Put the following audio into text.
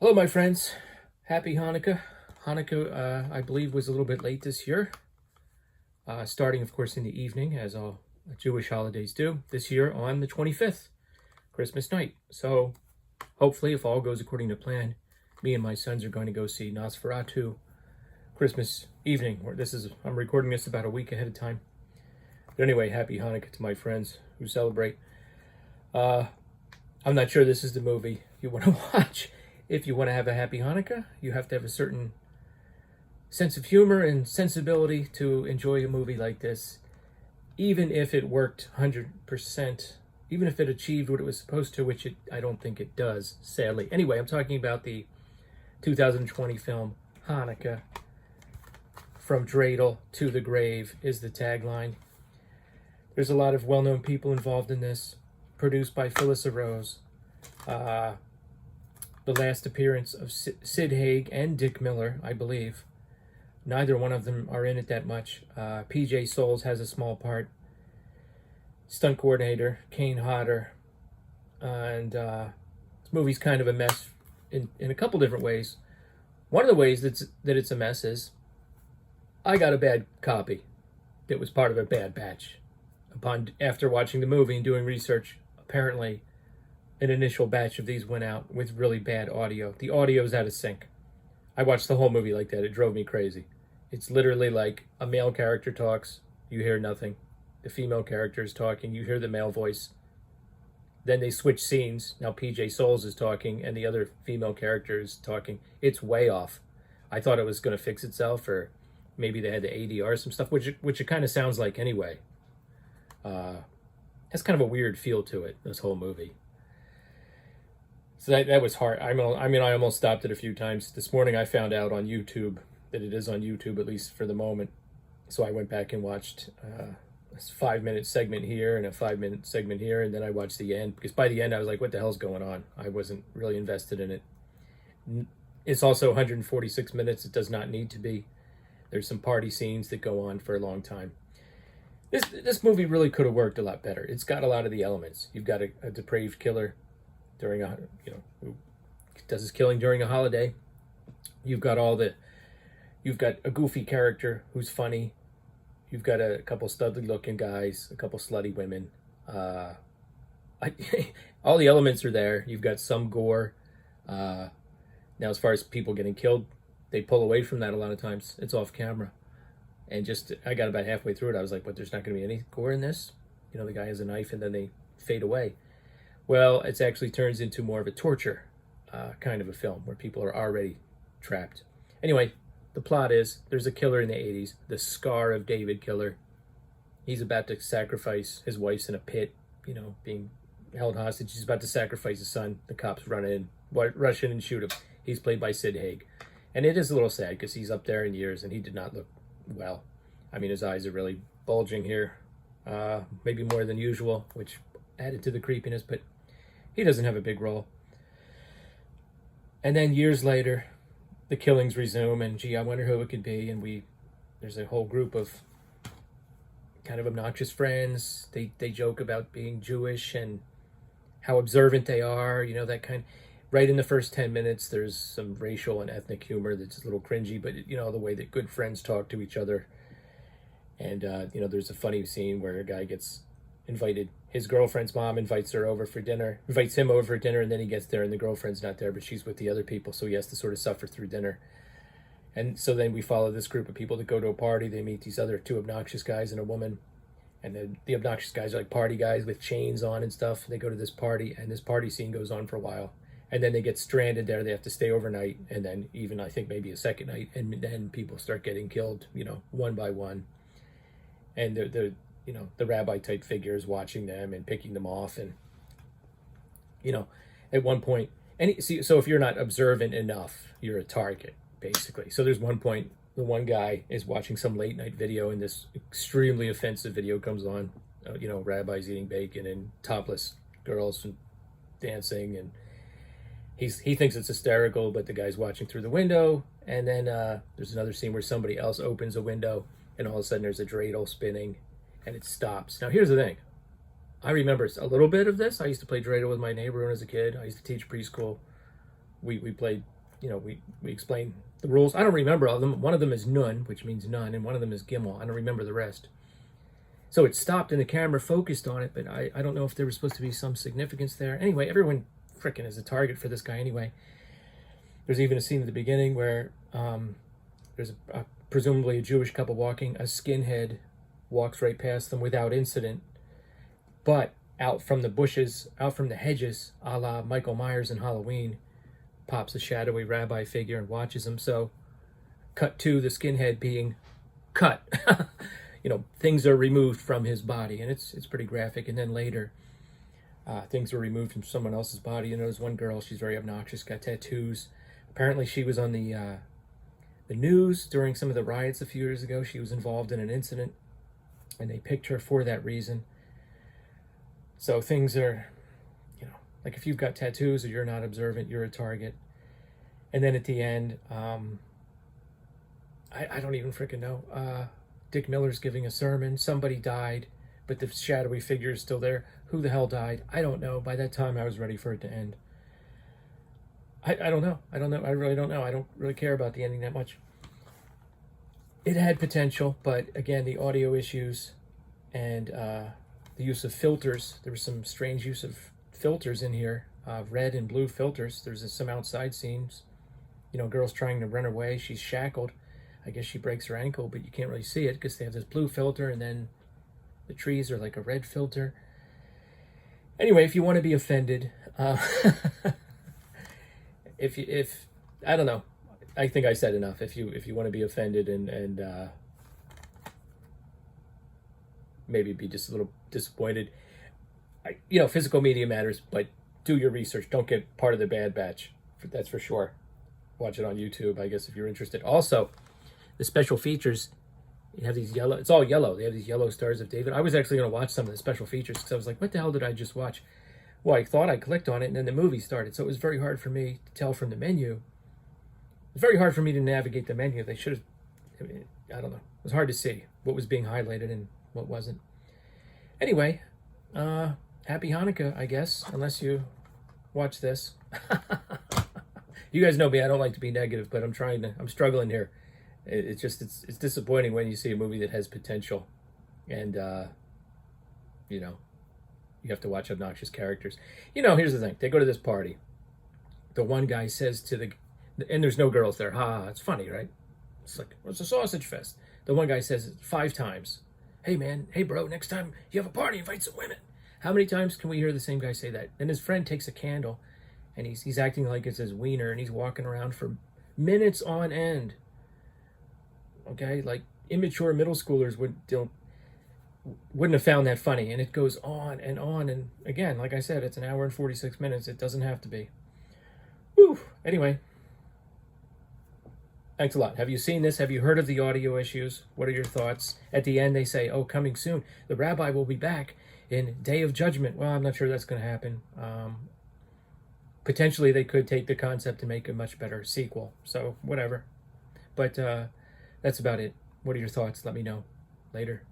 Hello, my friends. Happy Hanukkah. Hanukkah, I believe, was a little bit late this year, starting, of course, in the evening, as all Jewish holidays do, this year on the 25th, Christmas night. So, hopefully, if all goes according to plan, me and my sons are going to go see Nosferatu Christmas evening. I'm recording this about a week ahead of time. But anyway, happy Hanukkah to my friends who celebrate. I'm not sure this is the movie you want to watch. If you want to have a happy Hanukkah, you have to have a certain sense of humor and sensibility to enjoy a movie like this, even if it worked 100%, even if it achieved what it was supposed to, which I don't think it does, sadly. Anyway, I'm talking about the 2020 film Hanukkah. From Dreidel to the Grave is the tagline. There's a lot of well-known people involved in this, produced by Phyllis Rose. The last appearance of Sid Haig and Dick Miller, I believe. Neither one of them are in it that much. PJ Soles has a small part. Stunt coordinator, Kane Hodder. And this movie's kind of a mess in a couple different ways. One of the ways that it's a mess is I got a bad copy that was part of a bad batch. After watching the movie and doing research, apparently an initial batch of these went out with really bad audio. The audio's out of sync. I watched the whole movie like that. It drove me crazy. It's literally like a male character talks, you hear nothing. The female character is talking, you hear the male voice. Then they switch scenes. Now PJ Soles is talking and the other female character is talking. It's way off. I thought it was going to fix itself, or maybe they had to ADR some stuff, which it kind of sounds like anyway. Has kind of a weird feel to it, this whole movie. So that was hard. I almost stopped it a few times. This morning I found out on YouTube that it is on YouTube, at least for the moment. So I went back and watched a 5-minute segment here and a 5-minute segment here, and then I watched the end, because by the end I was like, what the hell's going on? I wasn't really invested in it. It's also 146 minutes. It does not need to be. There's some party scenes that go on for a long time. This movie really could have worked a lot better. It's got a lot of the elements. You've got a depraved killer who does his killing during a holiday. You've got a goofy character who's funny. You've got a couple studly looking guys, a couple slutty women. All the elements are there. You've got some gore. Now, as far as people getting killed, they pull away from that a lot of times. It's off camera. And I got about halfway through it. I was like, but there's not going to be any gore in this? The guy has a knife and then they fade away. Well, it actually turns into more of a torture kind of a film where people are already trapped. Anyway, the plot is there's a killer in the 80s, the Scar of David killer. He's about to sacrifice his wife's in a pit, being held hostage. He's about to sacrifice his son. The cops rush in and shoot him. He's played by Sid Haig. And it is a little sad because he's up there in years and he did not look well. I mean, his eyes are really bulging here, maybe more than usual, which added to the creepiness, but he doesn't have a big role. And then years later, the killings resume, and gee, I wonder who it could be. And there's a whole group of kind of obnoxious friends. They joke about being Jewish and how observant they are, that kind. Right in the first 10 minutes, there's some racial and ethnic humor that's a little cringy, but the way that good friends talk to each other. And there's a funny scene where a guy gets invited. His girlfriend's mom invites him over for dinner, and then he gets there and the girlfriend's not there, but she's with the other people, so he has to sort of suffer through dinner. And so then we follow this group of people that go to a party. They meet these other two obnoxious guys and a woman, and then the obnoxious guys are like party guys with chains on and stuff. They go to this party, and this party scene goes on for a while, and then they get stranded there. They have to stay overnight, and then even I think maybe a second night, and then people start getting killed, one by one. And the rabbi type figure is watching them and picking them off. And, at one point, so if you're not observant enough, you're a target, basically. So there's one point, the one guy is watching some late night video and this extremely offensive video comes on, rabbis eating bacon and topless girls and dancing. And he thinks it's hysterical, but the guy's watching through the window. And then there's another scene where somebody else opens a window and all of a sudden there's a dreidel spinning and it stops. Now, here's the thing. I remember a little bit of this. I used to play dreidel with my neighbor when I was a kid. I used to teach preschool. We played we explain the rules. I don't remember all of them. One of them is nun, which means none, and one of them is gimel. I don't remember the rest. So it stopped and the camera focused on it, but I don't know if there was supposed to be some significance there. Anyway, everyone frickin' is a target for this guy anyway. There's even a scene at the beginning where there's presumably a Jewish couple walking. A skinhead walks right past them without incident, but out from the bushes, out from the hedges, a la Michael Myers in Halloween, pops a shadowy rabbi figure and watches him. So cut to the skinhead being cut. Things are removed from his body, and it's pretty graphic. And then later, things were removed from someone else's body. There's one girl, she's very obnoxious, got tattoos. Apparently she was on the news during some of the riots a few years ago. She was involved in an incident, and they picked her for that reason. So things are, like if you've got tattoos or you're not observant, you're a target. And then at the end, I don't even freaking know. Dick Miller's giving a sermon. Somebody died, but the shadowy figure is still there. Who the hell died? I don't know. By that time, I was ready for it to end. I don't know. I really don't know. I don't really care about the ending that much. It had potential, but again, the audio issues and the use of filters. There was some strange use of filters in here, red and blue filters. There's some outside scenes. Girl's trying to run away. She's shackled. I guess she breaks her ankle, but you can't really see it because they have this blue filter, and then the trees are like a red filter. Anyway, if you want to be offended, if I don't know, I think I said enough. If you want to be offended and maybe be just a little disappointed, physical media matters, but do your research. Don't get part of the bad batch. That's for sure. Watch it on YouTube, I guess, if you're interested. Also, the special features, you have these yellow, it's all yellow. They have these yellow stars of David. I was actually going to watch some of the special features because I was like, what the hell did I just watch? Well, I thought I clicked on it and then the movie started. So it was very hard for me to tell from the menu. It's very hard for me to navigate the menu. They should have, I don't know. It was hard to see what was being highlighted and what wasn't. Anyway, happy Hanukkah, I guess, unless you watch this. You guys know me, I don't like to be negative, but I'm struggling here. It's disappointing when you see a movie that has potential and, you have to watch obnoxious characters. Here's the thing. They go to this party. The one guy says and there's no girls there. It's funny, right? It's like, it's a sausage fest. The one guy says it 5 times. Hey, man. Hey, bro, next time you have a party, invite some women. How many times can we hear the same guy say that? Then his friend takes a candle, and he's acting like it's his wiener, and he's walking around for minutes on end. Okay? Like, immature middle schoolers wouldn't have found that funny, and it goes on, and again, like I said, it's an hour and 46 minutes. It doesn't have to be. Whew. Anyway, thanks a lot. Have you seen this? Have you heard of the audio issues? What are your thoughts? At the end, they say, coming soon. The rabbi will be back in Day of Judgment. Well, I'm not sure that's going to happen. Potentially, they could take the concept and make a much better sequel. So, whatever. But that's about it. What are your thoughts? Let me know later.